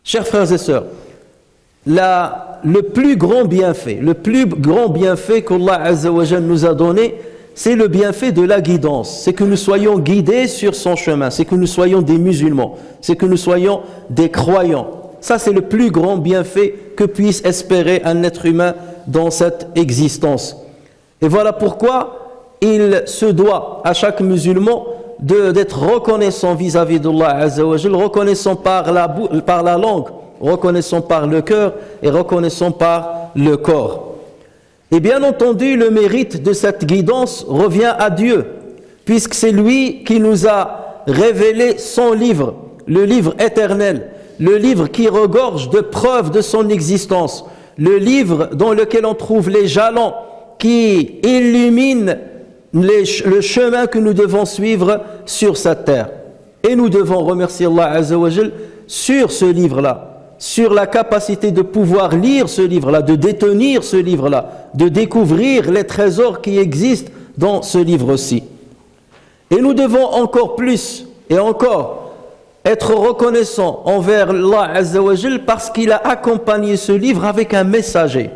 Chers frères et sœurs, le plus grand bienfait qu'Allah Azza wa Jal nous a donné, c'est le bienfait de la guidance. C'est que nous soyons guidés sur son chemin, c'est que nous soyons des musulmans, c'est que nous soyons des croyants. Ça, c'est le plus grand bienfait que puisse espérer un être humain dans cette existence. Et voilà pourquoi il se doit à chaque musulman d'être reconnaissant vis-à-vis d'Allah Azza wa Jal, reconnaissant par la langue, reconnaissant par le cœur et reconnaissant par le corps. Et bien entendu, le mérite de cette guidance revient à Dieu, puisque c'est lui qui nous a révélé son livre, le livre éternel, le livre qui regorge de preuves de son existence, le livre dans lequel on trouve les jalons qui illuminent le chemin que nous devons suivre sur cette terre. Et nous devons remercier Allah Azza wa Jal sur ce livre-là, sur la capacité de pouvoir lire ce livre-là, de détenir ce livre-là, de découvrir les trésors qui existent dans ce livre-ci. Et nous devons encore plus et encore être reconnaissants envers Allah Azza wa Jal parce qu'il a accompagné ce livre avec un messager.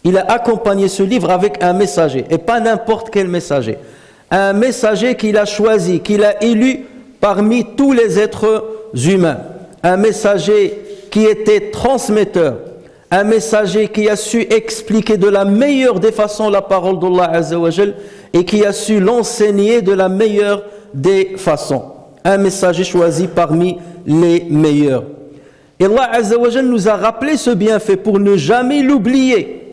Il a accompagné ce livre avec un messager, et pas n'importe quel messager. Un messager qu'il a choisi, qu'il a élu parmi tous les êtres humains. Un messager qui était transmetteur, un messager qui a su expliquer de la meilleure des façons la parole d'Allah Azza wa Jal et qui a su l'enseigner de la meilleure des façons. Un messager choisi parmi les meilleurs. Et Allah Azza wa Jal nous a rappelé ce bienfait pour ne jamais l'oublier.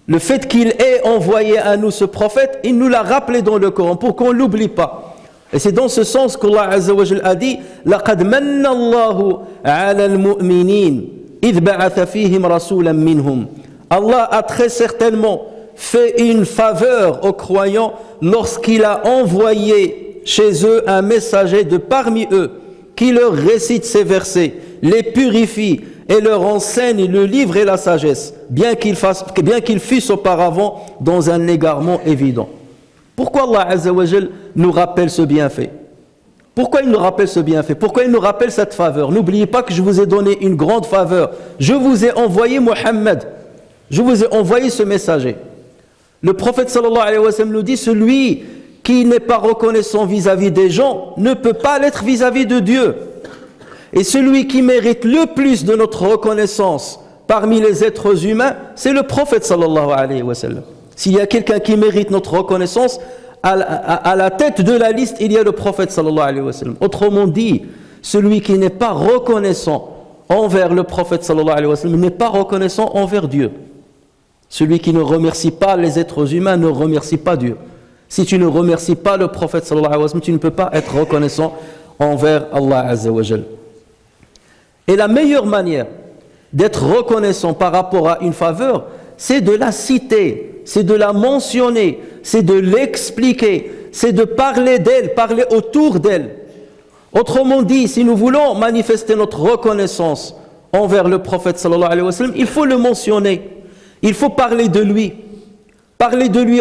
Le fait qu'il ait envoyé à nous ce prophète, il nous l'a rappelé dans le Coran pour qu'on ne l'oublie pas. Et c'est dans ce sens qu'Allah Azza wa Jal a dit لَقَدْ مَنَّ اللَّهُ عَلَى الْمُؤْمِنِينَ إِذْ بَعَثَ فِيهِمْ رَسُولًا مِّنْهُمْ. Allah a très certainement fait une faveur aux croyants lorsqu'il a envoyé chez eux un messager de parmi eux qui leur récite ces versets, les purifie et leur enseigne le livre et la sagesse, bien qu'ils fussent auparavant dans un égarement évident. Pourquoi Allah Azza wa Jal nous rappelle ce bienfait? Pourquoi il nous rappelle ce bienfait? Pourquoi il nous rappelle cette faveur? N'oubliez pas que je vous ai donné une grande faveur. Je vous ai envoyé Mohammed. Je vous ai envoyé ce messager. Le prophète sallallahu alayhi wa sallam nous dit, celui qui n'est pas reconnaissant vis-à-vis des gens ne peut pas l'être vis-à-vis de Dieu. Et celui qui mérite le plus de notre reconnaissance parmi les êtres humains, c'est le prophète sallallahu alayhi wa sallam. S'il y a quelqu'un qui mérite notre reconnaissance, à la tête de la liste, il y a le prophète sallallahu alayhi wa sallam. Autrement dit, celui qui n'est pas reconnaissant envers le prophète sallallahu alayhi wa sallam n'est pas reconnaissant envers Dieu. Celui qui ne remercie pas les êtres humains ne remercie pas Dieu. Si tu ne remercies pas le prophète sallallahu alayhi wa sallam, tu ne peux pas être reconnaissant envers Allah Azza wa Jal. Et la meilleure manière d'être reconnaissant par rapport à une faveur, c'est de la citer, c'est de la mentionner, c'est de l'expliquer, c'est de parler d'elle, parler autour d'elle. Autrement dit, si nous voulons manifester notre reconnaissance envers le prophète sallallahu alayhi wa sallam, il faut le mentionner, il faut parler de lui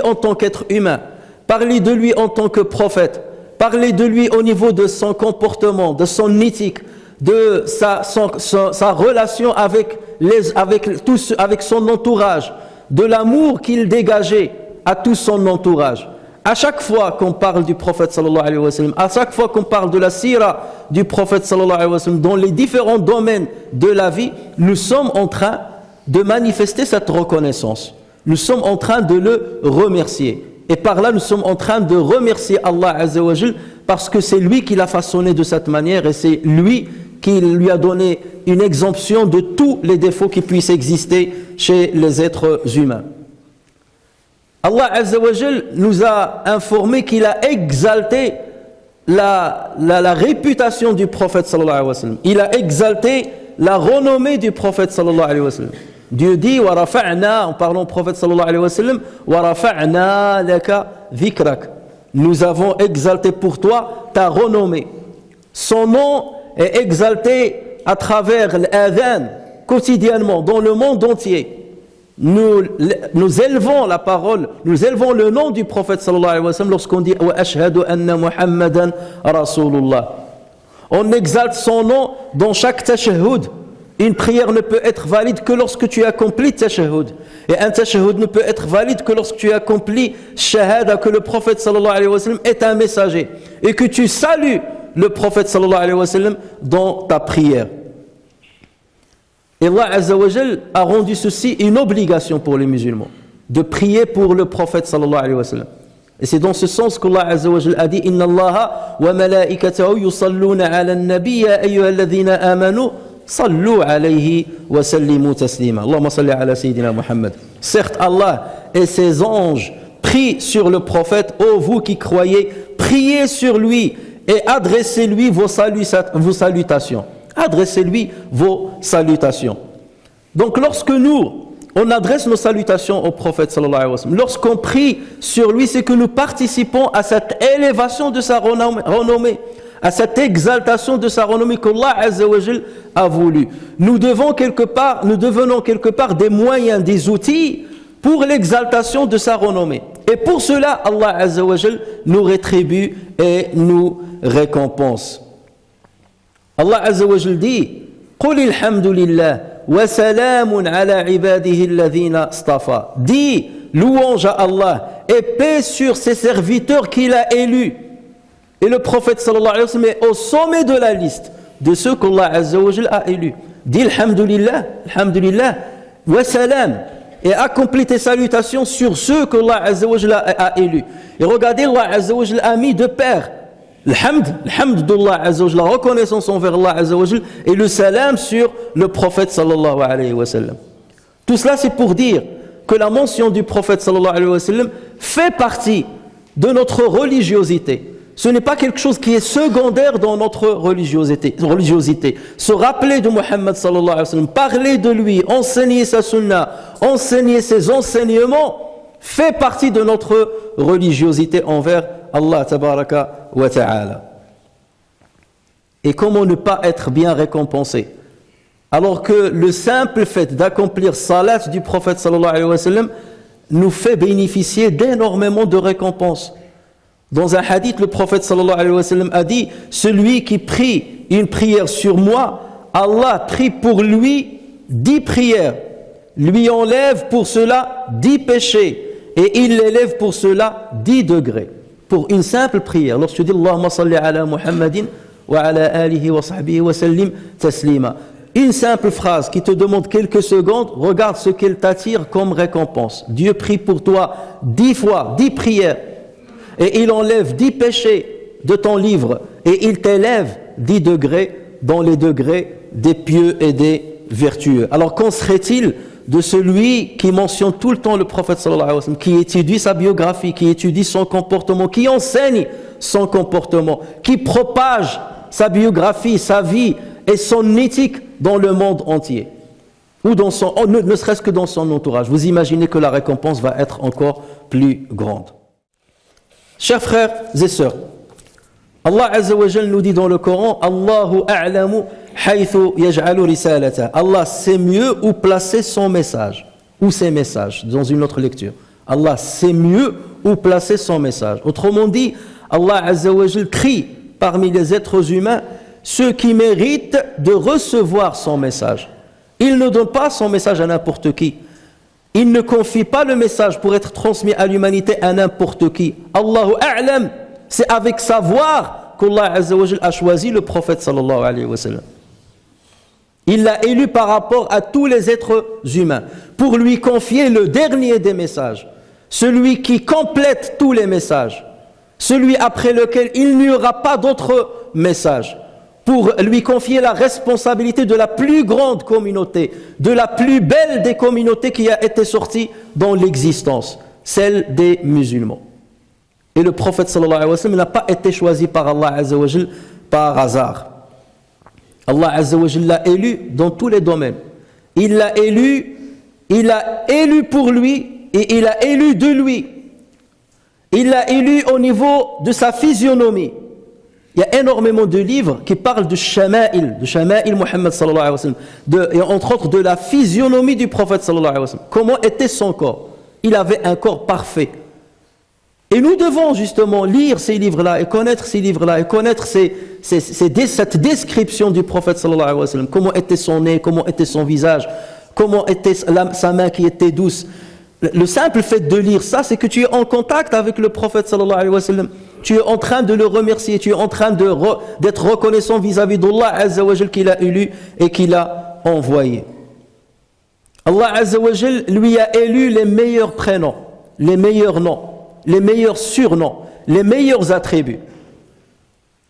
en tant qu'être humain, parler de lui en tant que prophète, parler de lui au niveau de son comportement, de son éthique, de sa relation avec son entourage, de l'amour qu'il dégageait à tout son entourage. À chaque fois qu'on parle du prophète sallallahu alayhi wa sallam, à chaque fois qu'on parle de la sira du prophète sallallahu alayhi wa sallam, dans les différents domaines de la vie, nous sommes en train de manifester cette reconnaissance. Nous sommes en train de le remercier. Et par là, nous sommes en train de remercier Allah Azza wa Jal parce que c'est lui qui l'a façonné de cette manière et c'est lui qui lui a donné une exemption de tous les défauts qui puissent exister chez les êtres humains. Allah Azza wa Jal nous a informé qu'il a exalté la réputation du prophète sallallahu alayhi wa sallam. Il a exalté la renommée du prophète sallallahu alayhi wa sallam. Dieu dit wa rafa'na, en parlant au prophète sallallahu alayhi wa sallam, wa rafa'na laka dhikrak. Nous avons exalté pour toi ta renommée. Son nom est exalté à travers l'adhan quotidiennement dans le monde entier. Nous élevons la parole, nous élevons le nom du prophète sallallahu alayhi wa sallam lorsqu'on dit wa ashhadu anna Muhammadan rasulullah. On exalte son nom dans chaque tashahhud. Une prière ne peut être valide que lorsque tu accomplis tashahhud. Et un tashahhud ne peut être valide que lorsque tu accomplis shahada, que le prophète sallallahu alayhi wa sallam est un messager. Et que tu salues le prophète sallallahu alayhi wa sallam dans ta prière. Et Allah Azza wa Jal a rendu ceci une obligation pour les musulmans, de prier pour le prophète sallallahu alayhi wa sallam. Et c'est dans ce sens qu'Allah Azza wa Jal a dit Inna Allaha wa malaikatahu yusalluna ala an-nabi ya ayyuhalladhina amanu sallu alayhi wa sallimu taslima. Allahumma salli ala sayyidina Muhammad. Certes, Allah et ses anges prient sur le prophète, ô vous qui croyez, priez sur lui et adressez-lui vos salutations. Adressez-lui vos salutations. Donc lorsque on adresse nos salutations au prophète sallallahu alayhi wa sallam, lorsqu'on prie sur lui, c'est que nous participons à cette élévation de sa renommée, à cette exaltation de sa renommée qu'Allah Azza wa Jal a voulu. Nous devenons quelque part des moyens, des outils pour l'exaltation de sa renommée. Et pour cela, Allah Azza wa Jal nous rétribue et nous récompense. Allah Azza wa Jal dit Qul alhamdulillah wa salamun ala ibadihi alladhina istafa. Dis louange à Allah et paix sur ses serviteurs qu'il a élus. Et le prophète sallallahu alayhi wa sallam est au sommet de la liste de ceux qu'Allah Azza wa Jal a élus. Dis alhamdulillah wa salam et accomplis tes salutations sur ceux qu'Allah Azza wa Jal a élus. Et regardez, Allah Azza wa Jal a mis de pair l'hamd d'Allah Azza wa Jal, la reconnaissance envers Allah Azza wa Jal, et le salam sur le prophète sallallahu alayhi wa sallam. Tout cela c'est pour dire que la mention du prophète sallallahu alayhi wa sallam fait partie de notre religiosité. Ce n'est pas quelque chose qui est secondaire dans notre religiosité. Se rappeler de Muhammad sallallahu alayhi wa sallam, parler de lui, enseigner sa sunna, enseigner ses enseignements, fait partie de notre religiosité envers Allah tabaraka wa ta'ala. Et comment ne pas être bien récompensé? Alors que le simple fait d'accomplir salat du prophète sallallahu alayhi wa sallam nous fait bénéficier d'énormément de récompenses. Dans un hadith, le prophète sallallahu alayhi wa sallam a dit celui qui prie une prière sur moi, Allah prie pour lui 10 prières, lui enlève pour cela 10 péchés et il l'élève pour cela 10 degrés. Pour une simple prière, lorsque tu dis Allahumma salli ala Muhammadin wa ala alihi wa sahbihi wa sallim taslima, une simple phrase qui te demande quelques secondes, regarde ce qu'elle t'attire comme récompense. Dieu prie pour toi 10 fois, 10 prières, et il enlève 10 péchés de ton livre, et il t'élève 10 degrés dans les degrés des pieux et des vertueux. Alors qu'en serait-il de celui qui mentionne tout le temps le prophète sallallahu alayhi wa sallam, qui étudie sa biographie, qui étudie son comportement, qui enseigne son comportement, qui propage sa biographie, sa vie et son éthique dans le monde entier, ou ne serait-ce que dans son entourage. Vous imaginez que la récompense va être encore plus grande. Chers frères et sœurs, Allah Azza wa Jal nous dit dans le Coran Allahu a'lamu haythu yaj'alu risalata. Allah sait mieux où placer son message, ou ses messages, dans une autre lecture. Allah sait mieux où placer son message. Autrement dit, Allah Azza wa Jal crie parmi les êtres humains ceux qui méritent de recevoir son message. Il ne donne pas son message à n'importe qui. Il ne confie pas le message pour être transmis à l'humanité à n'importe qui. Allahu a'lam, c'est avec savoir qu'Allah Azza wa Jal a choisi le prophète sallallahu alayhi wa sallam. Il l'a élu par rapport à tous les êtres humains pour lui confier le dernier des messages, celui qui complète tous les messages, celui après lequel il n'y aura pas d'autres messages, pour lui confier la responsabilité de la plus grande communauté, de la plus belle des communautés qui a été sortie dans l'existence, celle des musulmans. Et le prophète sallallahu alayhi wa sallam n'a pas été choisi par Allah Azza wa Jal par hasard. Allah Azza wa Jal l'a élu dans tous les domaines. Il l'a élu pour lui et il a élu de lui. Il l'a élu au niveau de sa physionomie. Il y a énormément de livres qui parlent de Shama'il Muhammad sallallahu alayhi wa sallam, et entre autres de la physionomie du prophète sallallahu alayhi wa sallam. Comment était son corps? Il avait un corps parfait. Et nous devons justement lire ces livres-là et connaître ces livres-là et connaître cette description du prophète sallallahu alayhi wa sallam. Comment était son nez, comment était son visage, comment était sa main qui était douce. Le simple fait de lire ça, c'est que tu es en contact avec le prophète sallallahu alayhi wa sallam. Tu es en train de le remercier, tu es en train d'être reconnaissant vis-à-vis d'Allah Azza wa Jal qu'il a élu et qu'il a envoyé. Allah Azza wa Jal lui a élu les meilleurs prénoms, les meilleurs noms, les meilleurs surnoms, les meilleurs attributs.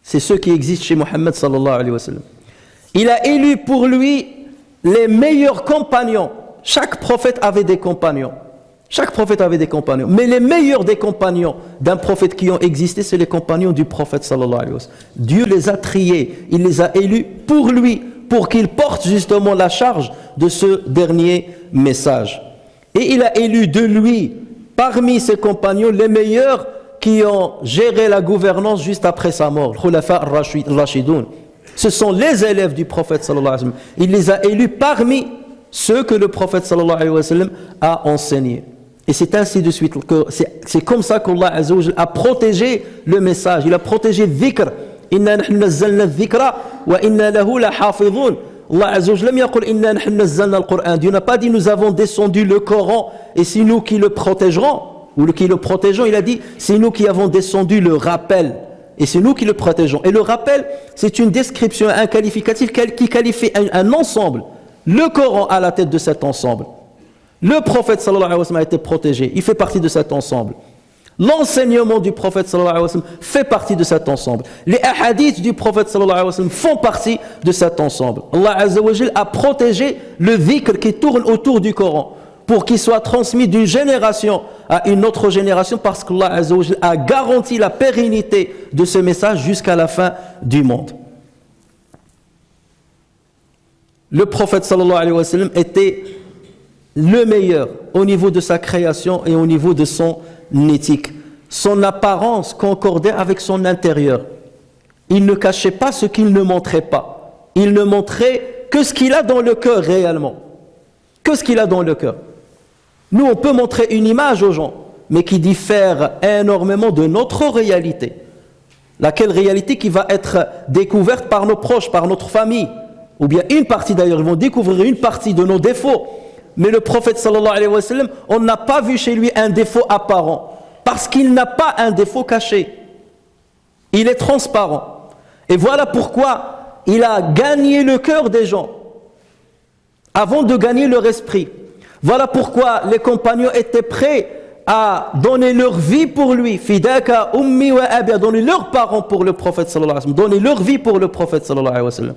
C'est ceux qui existent chez Muhammad sallallahu alayhi wa sallam. Il a élu pour lui les meilleurs compagnons. Chaque prophète avait des compagnons. Chaque prophète avait des compagnons. Mais les meilleurs des compagnons d'un prophète qui ont existé, c'est les compagnons du prophète sallallahu alayhi wa sallam. Dieu les a triés, il les a élus pour lui, pour qu'il porte justement la charge de ce dernier message. Et il a élu de lui, parmi ses compagnons, les meilleurs qui ont géré la gouvernance juste après sa mort. Khulafa ar-Rashidoun. Ce sont les élèves du prophète sallallahu alayhi wa sallam. Il les a élus parmi ceux que le prophète sallallahu alayhi wa sallam a enseignés. Et c'est ainsi de suite, c'est comme ça qu'Allah Azza wa Jal a protégé le message, il a protégé le dhikr. Inna nahnu nazzalna dhikra wa inna lahu lahafidhun. Allah Azza wa Jal lam yaqul inna nahnu nazzalna al-Qur'an. Dieu n'a pas dit nous avons descendu le Coran et c'est nous qui le protégerons, ou qui le protégeons. Il a dit c'est nous qui avons descendu le rappel et c'est nous qui le protégeons. Et le rappel, c'est une description, un qualificatif qui qualifie un ensemble. Le Coran à la tête de cet ensemble. Le prophète sallallahu alayhi wa sallam a été protégé, il fait partie de cet ensemble. L'enseignement du prophète sallallahu alayhi wa sallam fait partie de cet ensemble. Les hadiths du prophète sallallahu alayhi wa sallam font partie de cet ensemble. Allah Azza wa Jal a protégé le dhikr qui tourne autour du Coran pour qu'il soit transmis d'une génération à une autre génération parce qu'Allah Azza wa Jal a garanti la pérennité de ce message jusqu'à la fin du monde. Le prophète sallallahu alayhi wa sallam était le meilleur au niveau de sa création et au niveau de son éthique. Son apparence concordait avec son intérieur. Il ne cachait pas ce qu'il ne montrait pas. Il ne montrait que ce qu'il a dans le cœur réellement. Que ce qu'il a dans le cœur. Nous, on peut montrer une image aux gens, mais qui diffère énormément de notre réalité. Laquelle réalité qui va être découverte par nos proches, par notre famille. Ou bien une partie d'ailleurs, ils vont découvrir une partie de nos défauts. Mais le prophète sallallahu alayhi wa sallam, on n'a pas vu chez lui un défaut apparent. Parce qu'il n'a pas un défaut caché. Il est transparent. Et voilà pourquoi il a gagné le cœur des gens. Avant de gagner leur esprit. Voilà pourquoi les compagnons étaient prêts à donner leur vie pour lui. Fidaka ummi wa abi, à donner leurs parents pour le prophète sallallahu alayhi wa sallam. Donner leur vie pour le prophète sallallahu alayhi wa sallam.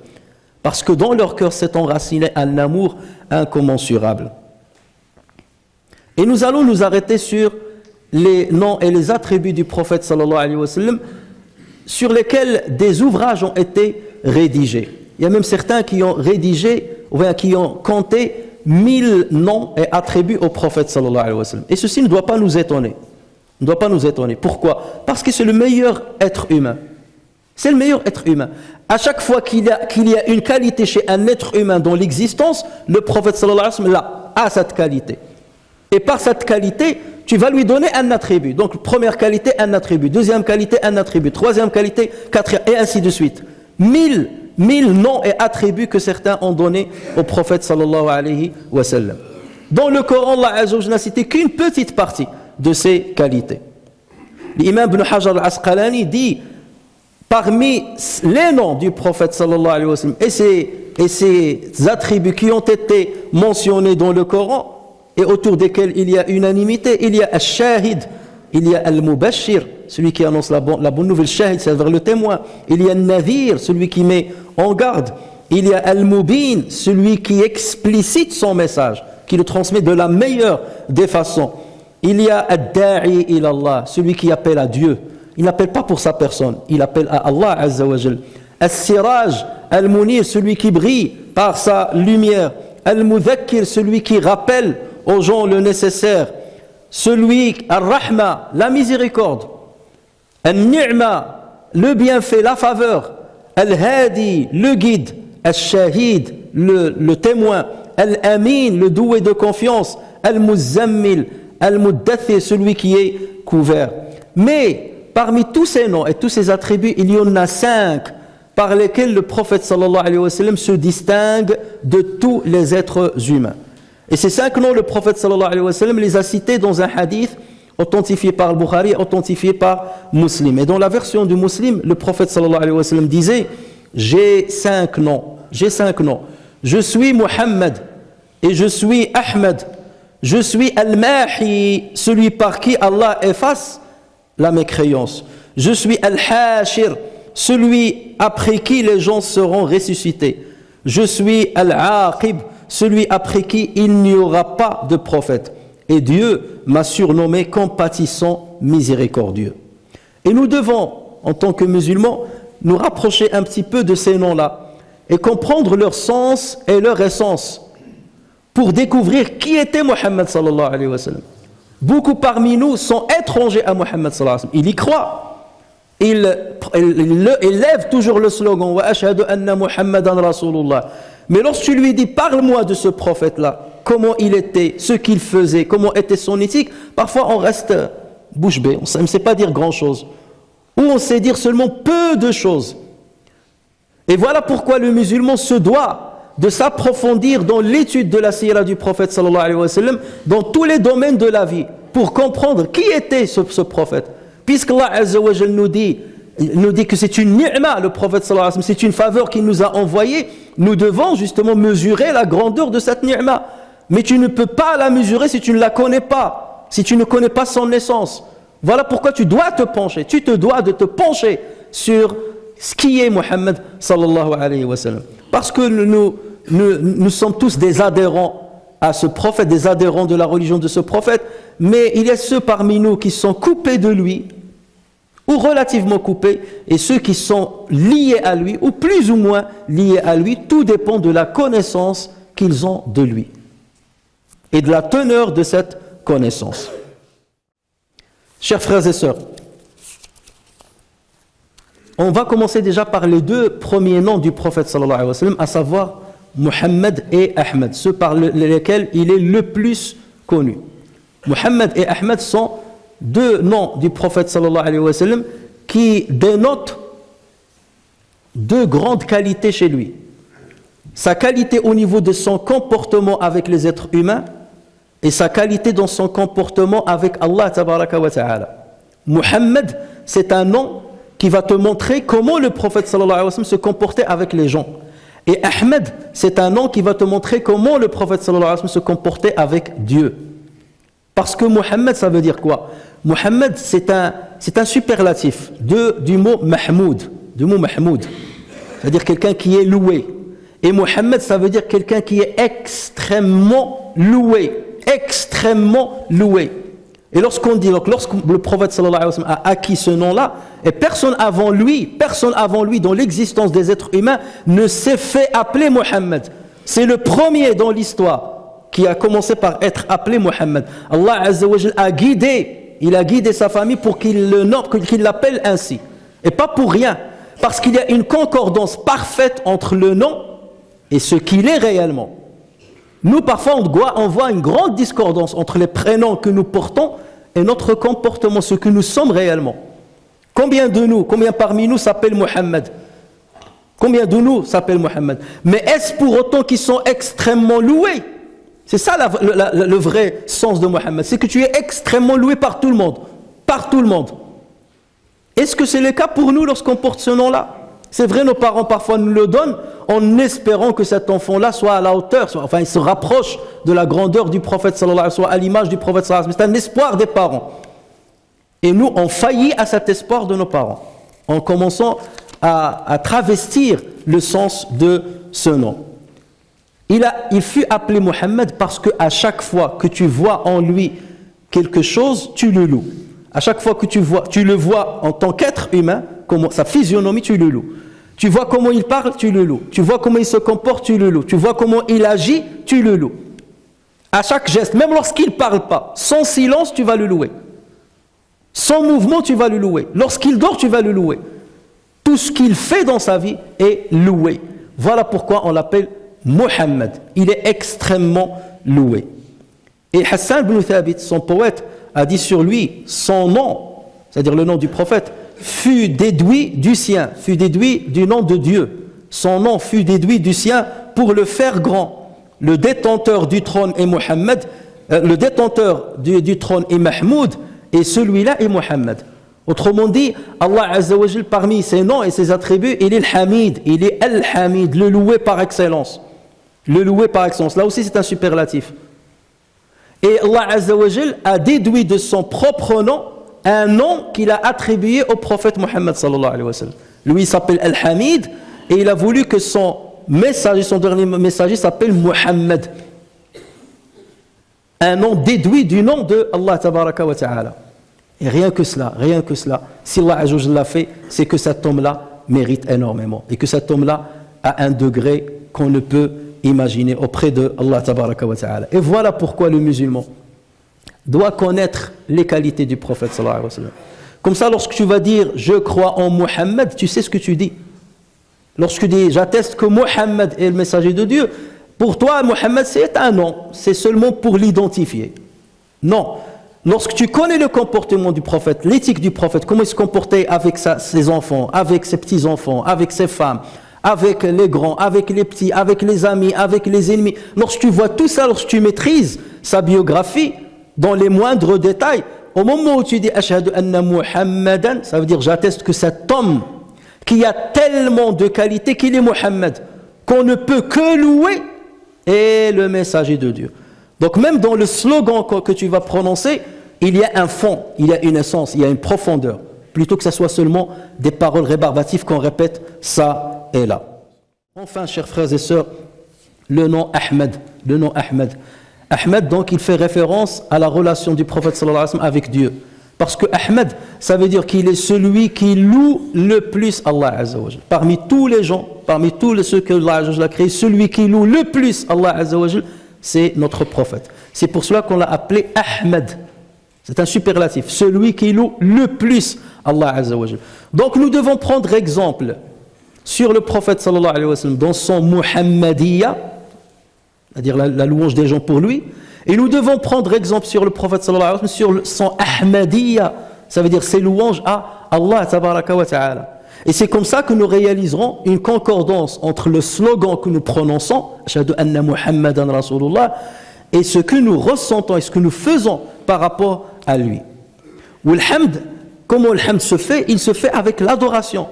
Parce que dans leur cœur s'est enraciné un amour incommensurable. Et nous allons nous arrêter sur les noms et les attributs du prophète sallallahu alayhi wa sallam, sur lesquels des ouvrages ont été rédigés. Il y a même certains qui ont rédigé, ou bien qui ont compté 1000 noms et attributs au prophète sallallahu alayhi wa sallam. Et ceci ne doit pas nous étonner. Ne doit pas nous étonner. Pourquoi? Parce que c'est le meilleur être humain. C'est le meilleur être humain. À chaque fois qu'il y a une qualité chez un être humain dans l'existence, le prophète sallallahu alayhi wa sallam a cette qualité. Et par cette qualité, tu vas lui donner un attribut. Donc, première qualité, un attribut. Deuxième qualité, un attribut. Troisième qualité, quatrième, et ainsi de suite. 1000 noms et attributs que certains ont donnés au prophète sallallahu alayhi wa sallam. Dans le Coran, Allah Azza wa Jalla n'a cité qu'une petite partie de ces qualités. L'imam Ibn Hajar al-Asqalani dit, parmi les noms du prophète sallallahu alayhi wa sallam et ses attributs qui ont été mentionnés dans le Coran et autour desquels il y a unanimité, il y a al-Shahid, il y a al-Mubashir, celui qui annonce la bonne nouvelle, Shahid, c'est-à-dire le témoin. Il y a al-Nadhir, celui qui met en garde. Il y a al-Mubin, celui qui explicite son message, qui le transmet de la meilleure des façons. il y a Ad-Da'i ila Allah, celui qui appelle à Dieu. Il n'appelle pas pour sa personne, il appelle à Allah Azza wa Jal. As-Siraj Al-Munir, celui qui brille par sa lumière. Al-Mudhakkir, celui qui rappelle aux gens le nécessaire. Celui, Ar-Rahma, la miséricorde. Al-Ni'ma, le bienfait, la faveur. Al-Hadi, le guide. Al-Shahid, le témoin. Al-Amin, le doué de confiance. Al-Muzammil, Al-Muddathir, celui qui est couvert. Mais parmi tous ces noms et tous ces attributs, il y en a 5 par lesquels le prophète sallallahu alayhi wa sallam se distingue de tous les êtres humains. Et ces 5 noms, le prophète sallallahu alayhi wa sallam les a cités dans un hadith authentifié par Al-Bukhari, authentifié par Muslim. Et dans la version du Muslim, le prophète sallallahu alayhi wa sallam disait « J'ai 5 noms, j'ai 5 noms. Je suis Muhammad et je suis Ahmed. Je suis Al-Mahi, celui par qui Allah efface la mécréance. Je suis Al-Hashir, celui après qui les gens seront ressuscités. Je suis Al-Aqib, celui après qui il n'y aura pas de prophète. Et Dieu m'a surnommé compatissant, miséricordieux. » Et nous devons, en tant que musulmans, nous rapprocher un petit peu de ces noms-là et comprendre leur sens et leur essence pour découvrir qui était Muhammad sallallahu alayhi wa sallam. Beaucoup parmi nous sont étrangers à Muhammad sallallahu alayhi wa sallam. Ils y croient. Ils élèvent toujours le slogan wa ashhadu anna Muhammadan Rasulullah. Mais lorsque tu lui dis parle-moi de ce prophète-là, comment il était, ce qu'il faisait, comment était son éthique, parfois on reste bouche bée, on ne sait pas dire grand-chose. Ou on sait dire seulement peu de choses. Et voilà pourquoi le musulman se doit de s'approfondir dans l'étude de la sira du prophète sallallahu alayhi wa sallam dans tous les domaines de la vie pour comprendre qui était ce prophète. Puisqu'Allah Azza wa Jal nous dit que c'est une ni'ma, le prophète sallallahu alayhi wa sallam, c'est une faveur qu'il nous a envoyée, nous devons justement mesurer la grandeur de cette ni'ma. Mais tu ne peux pas la mesurer si tu ne la connais pas, si tu ne connais pas son essence. Voilà pourquoi tu dois te pencher, tu te dois de te pencher sur ce qui est Muhammad sallallahu alayhi wa sallam. Parce que nous sommes tous des adhérents à ce prophète, des adhérents de la religion de ce prophète, mais il y a ceux parmi nous qui sont coupés de lui, ou relativement coupés, et ceux qui sont liés à lui, ou plus ou moins liés à lui. Tout dépend de la connaissance qu'ils ont de lui, et de la teneur de cette connaissance. Chers frères et sœurs, on va commencer déjà par les 2 premiers noms du prophète sallallahu alayhi wa sallam, à savoir Muhammad et Ahmed, ceux par lesquels il est le plus connu. Muhammad et Ahmed sont 2 noms du prophète sallallahu alayhi wa sallam qui dénotent 2 grandes qualités chez lui. Sa qualité au niveau de son comportement avec les êtres humains et sa qualité dans son comportement avec Allah tabaraka wa ta'ala. Muhammad, c'est un nom qui va te montrer comment le prophète sallallahu alayhi wa sallam se comportait avec les gens. Et Ahmed, c'est un nom qui va te montrer comment le prophète sallallahu alayhi wa sallam se comportait avec Dieu. Parce que Muhammad, ça veut dire quoi? Muhammad, c'est un superlatif du mot Mahmoud, c'est-à-dire quelqu'un qui est loué. Et Muhammad, ça veut dire quelqu'un qui est extrêmement loué, Et lorsque le prophète sallallahu alayhi wa sallam a acquis ce nom-là, et personne avant lui dans l'existence des êtres humains ne s'est fait appeler Muhammad. C'est le premier dans l'histoire qui a commencé par être appelé Muhammad. Allah Azza wa Jal a guidé sa famille pour qu'il l'appelle ainsi. Et pas pour rien, parce qu'il y a une concordance parfaite entre le nom et ce qu'il est réellement. Nous, parfois, on voit une grande discordance entre les prénoms que nous portons et notre comportement, ce que nous sommes réellement. Combien parmi nous s'appellent Muhammad? Combien de nous s'appellent Muhammad? Mais est-ce pour autant qu'ils sont extrêmement loués? C'est ça le vrai sens de Muhammad. C'est que tu es extrêmement loué par tout le monde. Par tout le monde. Est-ce que c'est le cas pour nous lorsqu'on porte ce nom-là? C'est vrai, nos parents parfois nous le donnent en espérant que cet enfant-là soit à la hauteur, il se rapproche de la grandeur du prophète sallallahu alayhi wa sallam, soit à l'image du prophète sallallahu alayhi wa sallam. C'est un espoir des parents. Et nous, on faillit à cet espoir de nos parents en commençant à travestir le sens de ce nom. Il fut appelé Muhammad parce qu'à chaque fois que tu vois en lui quelque chose, tu le loues. À chaque fois que tu le vois en tant qu'être humain, comment, sa physionomie, tu le loues. Tu vois comment il parle, tu le loues. Tu vois comment il se comporte, tu le loues. Tu vois comment il agit, tu le loues. À chaque geste, même lorsqu'il ne parle pas, sans silence, tu vas le louer. Sans mouvement, tu vas le louer. Lorsqu'il dort, tu vas le louer. Tout ce qu'il fait dans sa vie est loué. Voilà pourquoi on l'appelle Muhammad. Il est extrêmement loué. Et Hassan ibn Thabit, son poète, a dit sur lui, son nom, c'est-à-dire le nom du prophète, fut déduit du sien, fut déduit du nom de Dieu. Son nom fut déduit du sien pour le faire grand. Le détenteur du trône est Muhammad, le détenteur du trône est Mahmoud, et celui-là est Muhammad. Autrement dit, Allah Azza wa Jal, parmi ses noms et ses attributs, il est le Hamid, il est Al-Hamid, le loué par excellence. Le loué par excellence. Là aussi, c'est un superlatif. Et Allah Azza wa Jal a déduit de son propre nom un nom qu'il a attribué au prophète Muhammad sallallahu alayhi wa sallam. Lui, il s'appelle Al-Hamid, et il a voulu que son messager, son dernier messager s'appelle Muhammad. Un nom déduit du nom de Allah tabaraka wa ta'ala. Et rien que cela, si Allah Azza wa Jal l'a fait, c'est que cet homme-là mérite énormément. Et que cet homme-là a un degré qu'on ne peut imaginer auprès de Allah tabaraka wa ta'ala. Et voilà pourquoi le musulman doit connaître les qualités du prophète sallallahu alayhi wa sallam. Comme ça, lorsque tu vas dire « je crois en Muhammad », tu sais ce que tu dis. Lorsque tu dis « j'atteste que Muhammad est le messager de Dieu », pour toi, Muhammad, c'est un nom, c'est seulement pour l'identifier. Non. Lorsque tu connais le comportement du prophète, l'éthique du prophète, comment il se comportait avec ses enfants, avec ses petits-enfants, avec ses femmes, avec les grands, avec les petits, avec les amis, avec les ennemis. Lorsque tu vois tout ça, lorsque tu maîtrises sa biographie, dans les moindres détails, au moment où tu dis « Ashhadu anna Muhammadan », ça veut dire « j'atteste que cet homme qui a tellement de qualités qu'il est Muhammad, qu'on ne peut que louer, est le messager de Dieu ». Donc même dans le slogan que tu vas prononcer, il y a un fond, il y a une essence, il y a une profondeur, plutôt que ce soit seulement des paroles rébarbatives qu'on répète ça et là. Enfin, chers frères et sœurs, le nom Ahmed. Ahmed, donc, il fait référence à la relation du prophète sallallahu alayhi wa sallam avec Dieu. Parce que Ahmed, ça veut dire qu'il est celui qui loue le plus Allah Azza wa Jal. Parmi tous les gens, parmi tous ceux que Allah Azza wa Jal a créés, celui qui loue le plus Allah Azza wa Jal, c'est notre prophète. C'est pour cela qu'on l'a appelé Ahmed. C'est un superlatif. Celui qui loue le plus Allah Azza wa Jal. Donc nous devons prendre exemple sur le prophète sallallahu alayhi wa sallam dans son Muhammadiyya, c'est-à-dire la louange des gens pour lui. Et nous devons prendre exemple sur le prophète sallallahu alayhi wa sallam sur son Ahmadiyya, ça veut dire ses louanges à Allah tabaraka wa ta'ala. Et c'est comme ça que nous réaliserons une concordance entre le slogan que nous prononçons, Ashhadu anna Muhammadan Rasulullah, et ce que nous ressentons et ce que nous faisons par rapport à lui. Ou le hamd, comment le hamd se fait? Il se fait avec l'adoration.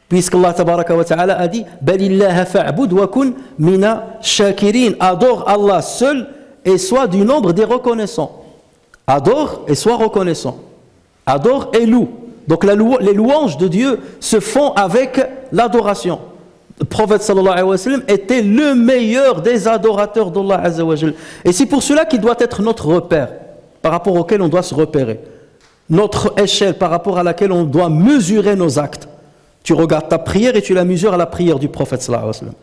Puisqu'Allah tabaraka wa ta'ala a dit Balillaha fa'bud wa kun mina shakirin. Adore Allah seul et sois du nombre des reconnaissants. Adore et sois reconnaissant. Adore et loue. Donc les louanges de Dieu se font avec l'adoration. Le prophète sallallahu alayhi wa sallam était le meilleur des adorateurs d'Allah Azza wa Jal. Et c'est pour cela qu'il doit être notre repère, par rapport auquel on doit se repérer. Notre échelle par rapport à laquelle on doit mesurer nos actes. Tu regardes ta prière et tu la mesures à la prière du prophète sallallahu alayhi wa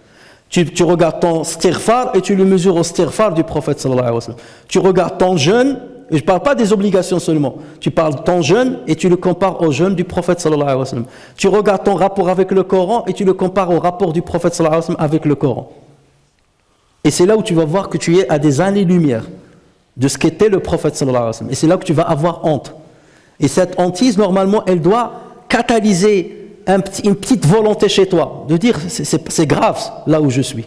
sallam. Tu regardes ton istighfar et tu le mesures au istighfar du prophète sallallahu alayhi wa sallam. Tu regardes ton jeûne, et je ne parle pas des obligations seulement, tu parles de ton jeûne et tu le compares au jeûne du prophète sallallahu alayhi wa sallam. Tu regardes ton rapport avec le Coran et tu le compares au rapport du prophète sallallahu alayhi wa sallam avec le Coran. Et c'est là où tu vas voir que tu es à des années-lumière de ce qu'était le prophète sallallahu alayhi wa sallam. Et c'est là que tu vas avoir honte. Et cette hantise, normalement, elle doit catalyser une petite volonté chez toi, de dire c'est grave là où je suis.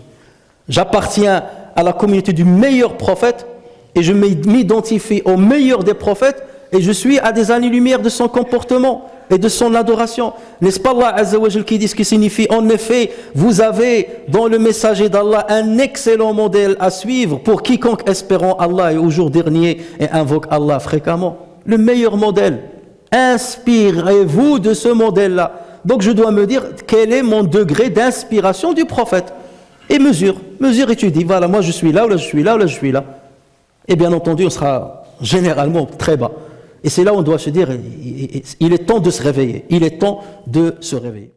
J'appartiens à la communauté du meilleur prophète et je m'identifie au meilleur des prophètes et je suis à des années-lumière de son comportement et de son adoration. N'est-ce pas Allah Azza wa Jal qui dit ce qui signifie en effet, vous avez dans le messager d'Allah un excellent modèle à suivre pour quiconque espérant Allah et au jour dernier et invoque Allah fréquemment. Le meilleur modèle. Inspirez-vous de ce modèle-là. Donc je dois me dire quel est mon degré d'inspiration du prophète. Et mesure et tu dis, voilà, moi je suis là, ou là je suis là, ou là je suis là. Et bien entendu, on sera généralement très bas. Et c'est là où on doit se dire, il est temps de se réveiller, il est temps de se réveiller.